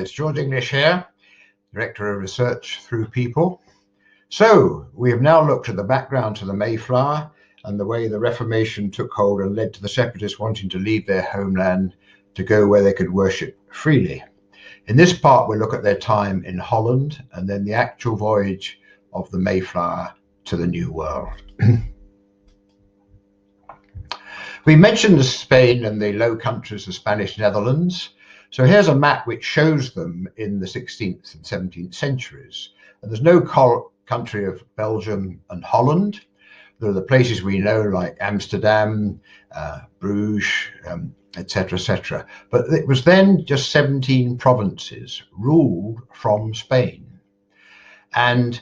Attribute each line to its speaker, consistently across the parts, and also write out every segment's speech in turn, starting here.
Speaker 1: It's George English here, Director of Research Through People. So we have now looked at the background to the Mayflower and the way the Reformation took hold and led to the Separatists wanting to leave their homeland to go where they could worship freely. In this part, we'll look at their time in Holland and then the actual voyage of the Mayflower to the New World. We mentioned Spain and the Low Countries, the Spanish Netherlands. So here's a map which shows them in the 16th and 17th centuries. And there's no country of Belgium and Holland. There are the places we know like Amsterdam, Bruges, etc., etc. But it was then just 17 provinces ruled from Spain. And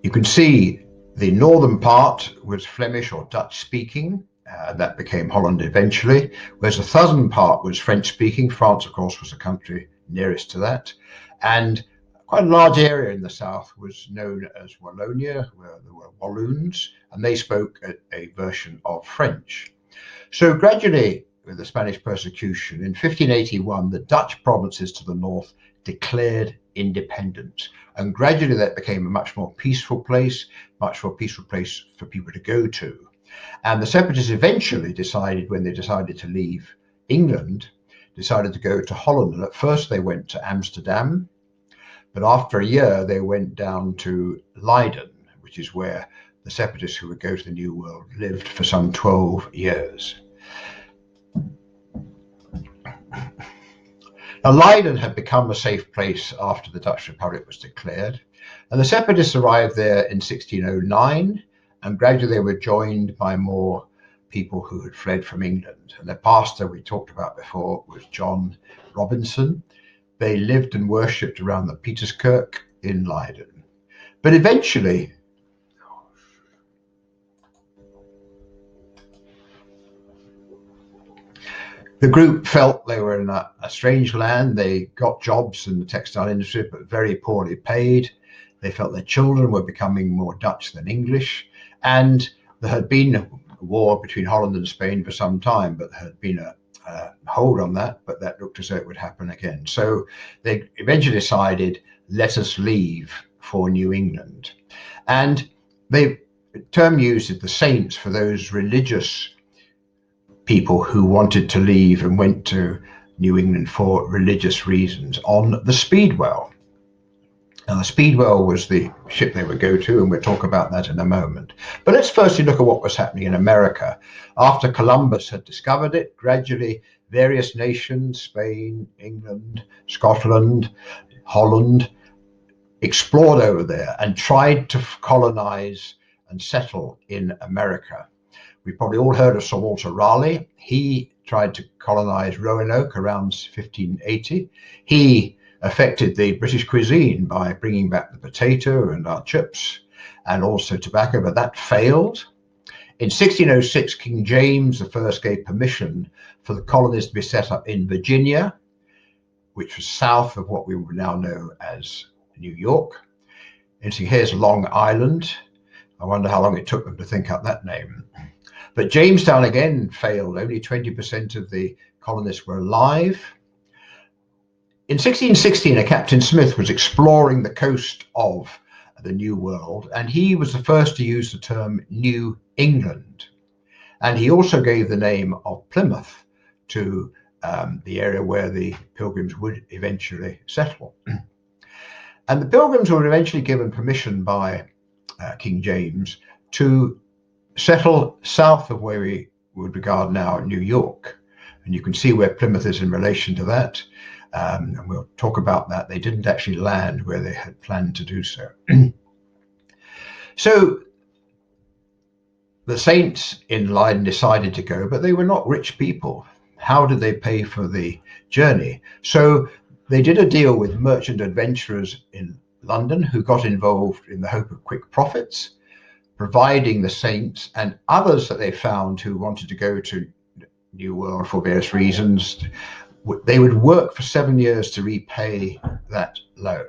Speaker 1: you can see the northern part was Flemish or Dutch speaking. That became Holland eventually, whereas the southern part was French-speaking. France, of course, was the country nearest to that. And quite a large area in the south was known as Wallonia, where there were Walloons, and they spoke a version of French. So gradually, with the Spanish persecution, in 1581, the Dutch provinces to the north declared independence. And gradually that became a much more peaceful place for people to go to. And the Separatists eventually decided, when they decided to leave England, decided to go to Holland. And at first they went to Amsterdam, but after a year they went down to Leiden, which is where the Separatists who would go to the New World lived for some 12 years. Now, Leiden had become a safe place after the Dutch Republic was declared, and the Separatists arrived there in 1609, and gradually they were joined by more people who had fled from England. And their pastor, we talked about before, was John Robinson. They lived and worshipped around the Pieterskirk in Leiden. But eventually, the group felt they were in a strange land. They got jobs in the textile industry, but very poorly paid. They felt their children were becoming more Dutch than English. And there had been a war between Holland and Spain for some time, but there had been a hold on that, but that looked as though it would happen again. So they eventually decided, let us leave for New England. And the term used is the saints for those religious people who wanted to leave and went to New England for religious reasons on the Speedwell. Now, the Speedwell was the ship they would go to, and we'll talk about that in a moment. But let's firstly look at what was happening in America. After Columbus had discovered it, gradually various nations, Spain, England, Scotland, Holland, explored over there and tried to colonize and settle in America. We've probably all heard of Sir Walter Raleigh. He tried to colonize Roanoke around 1580. He affected the British cuisine by bringing back the potato and our chips and also tobacco, but that failed. In 1606, King James I gave permission for the colonies to be set up in Virginia, which was south of what we would now know as New York. And so here's Long Island. I wonder how long it took them to think up that name. But Jamestown again failed. Only 20% of the colonists were alive. In 1616, a Captain Smith was exploring the coast of the New World, and he was the first to use the term New England. And he also gave the name of Plymouth to the area where the Pilgrims would eventually settle. And the Pilgrims were eventually given permission by King James to settle south of where we would regard now New York. And you can see where Plymouth is in relation to that. And we'll talk about that. They didn't actually land where they had planned to do so. So the saints in Leiden decided to go, but they were not rich people. How did they pay for the journey? So they did a deal with merchant adventurers in London who got involved in the hope of quick profits, providing the saints and others that they found who wanted to go to New World for various reasons. They would work for 7 years to repay that loan.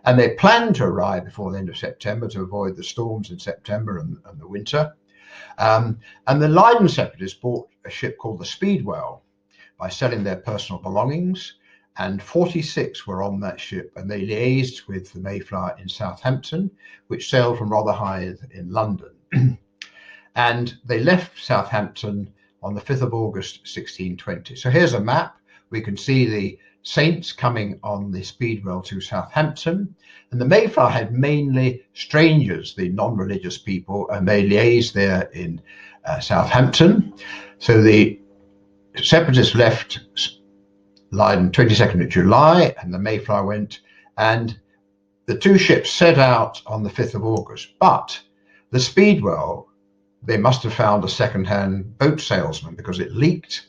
Speaker 1: And they planned to arrive before the end of September to avoid the storms in September and the winter. And the Leiden Separatists bought a ship called the Speedwell by selling their personal belongings and 46 were on that ship, and they liaised with the Mayflower in Southampton, which sailed from Rotherhithe in London. And they left Southampton on the 5th of August 1620. So here's a map. We can see the Saints coming on the Speedwell to Southampton, and the Mayflower had mainly strangers, the non-religious people, and they liaised there in Southampton. So the Separatists left Leiden 22nd of July, and the Mayflower went, and the two ships set out on the 5th of August. But the Speedwell, they must have found a second-hand boat salesman because it leaked,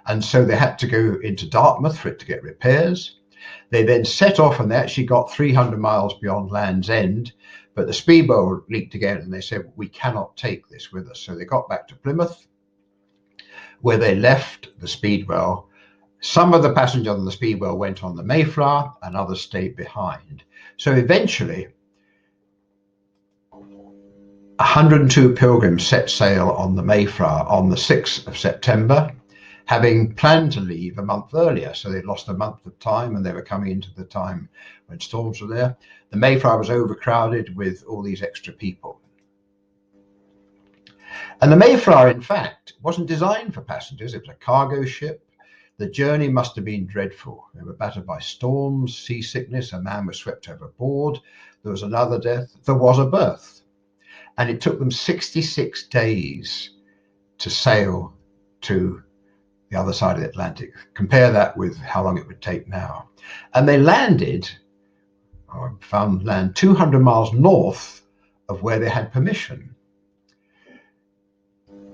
Speaker 1: and so they had to go into Dartmouth for it to get repairs. They then set off, and they actually got 300 miles beyond Land's End, but the Speedwell leaked again, and they said, we cannot take this with us. So they got back to Plymouth, where they left the Speedwell. Some of the passengers on the Speedwell went on the Mayflower, and others stayed behind. So eventually, 102 pilgrims set sail on the Mayflower on the 6th of September, having planned to leave a month earlier. So they'd lost a month of time, and they were coming into the time when storms were there. The Mayflower was overcrowded with all these extra people. And the Mayflower, in fact, wasn't designed for passengers. It was a cargo ship. The journey must have been dreadful. They were battered by storms, seasickness. A man was swept overboard. There was another death. There was a birth. And it took them 66 days to sail to the other side of the Atlantic. Compare that with how long it would take now. And they landed, or found land 200 miles north of where they had permission.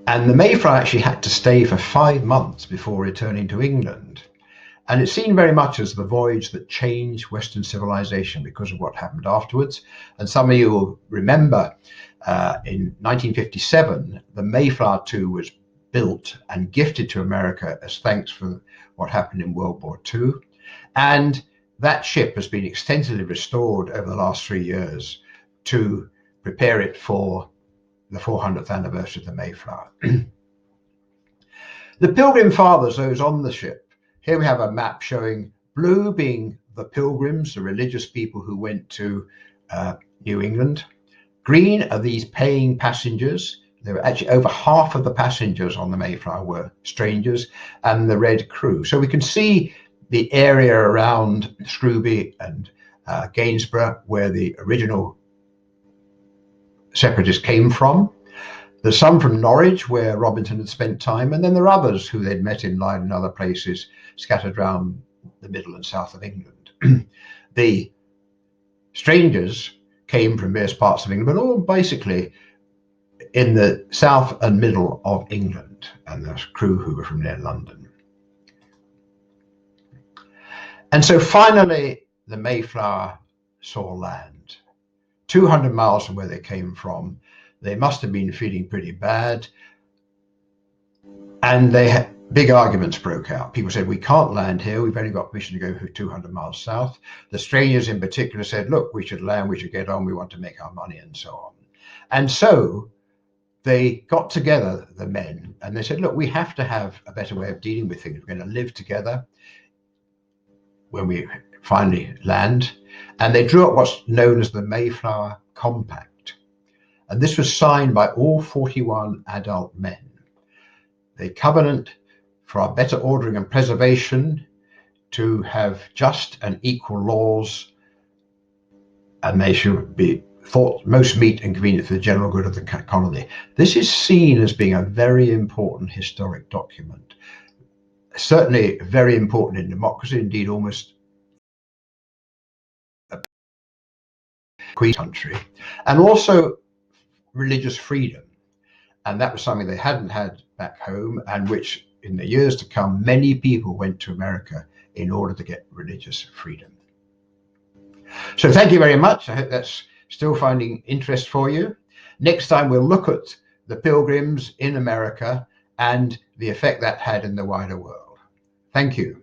Speaker 1: And the Mayflower actually had to stay for 5 months before returning to England. And it's seen very much as the voyage that changed Western civilization because of what happened afterwards. And some of you will remember in 1957, the Mayflower II was built and gifted to America as thanks for what happened in World War II. And that ship has been extensively restored over the last 3 years to prepare it for the 400th anniversary of the Mayflower. The Pilgrim Fathers, those on the ship, here we have a map showing blue being the Pilgrims, the religious people who went to New England. Green are these paying passengers. There were actually over half of the passengers on the Mayflower were strangers, and the red crew. So we can see the area around Scrooby and Gainsborough where the original Separatists came from. There's some from Norwich where Robinson had spent time, and then there are others who they'd met in Leiden and other places scattered around the middle and south of England. The strangers came from various parts of England, but all basically in the south and middle of England, and the crew who were from near London. And so finally, the Mayflower saw land, 200 miles from where they came from. They must have been feeling pretty bad, and they had big arguments broke out. People said, we can't land here. We've only got permission to go 200 miles south. The strangers in particular said, look, we should land, we should get on, we want to make our money, and so on. And so they got together, the men, and they said, look, we have to have a better way of dealing with things. We're going to live together when we finally land. And they drew up what's known as the Mayflower Compact. And this was signed by all 41 adult men. They covenant for our better ordering and preservation, to have just and equal laws, and they should be thought most meet and convenient for the general good of the colony. This is seen as being a very important historic document, certainly very important in democracy, indeed almost a queen country, and also religious freedom. And that was something they hadn't had back home, and which in the years to come, many people went to America in order to get religious freedom. So thank you very much. I hope that's still finding interest for you. Next time we'll look at the Pilgrims in America and the effect that had in the wider world. Thank you.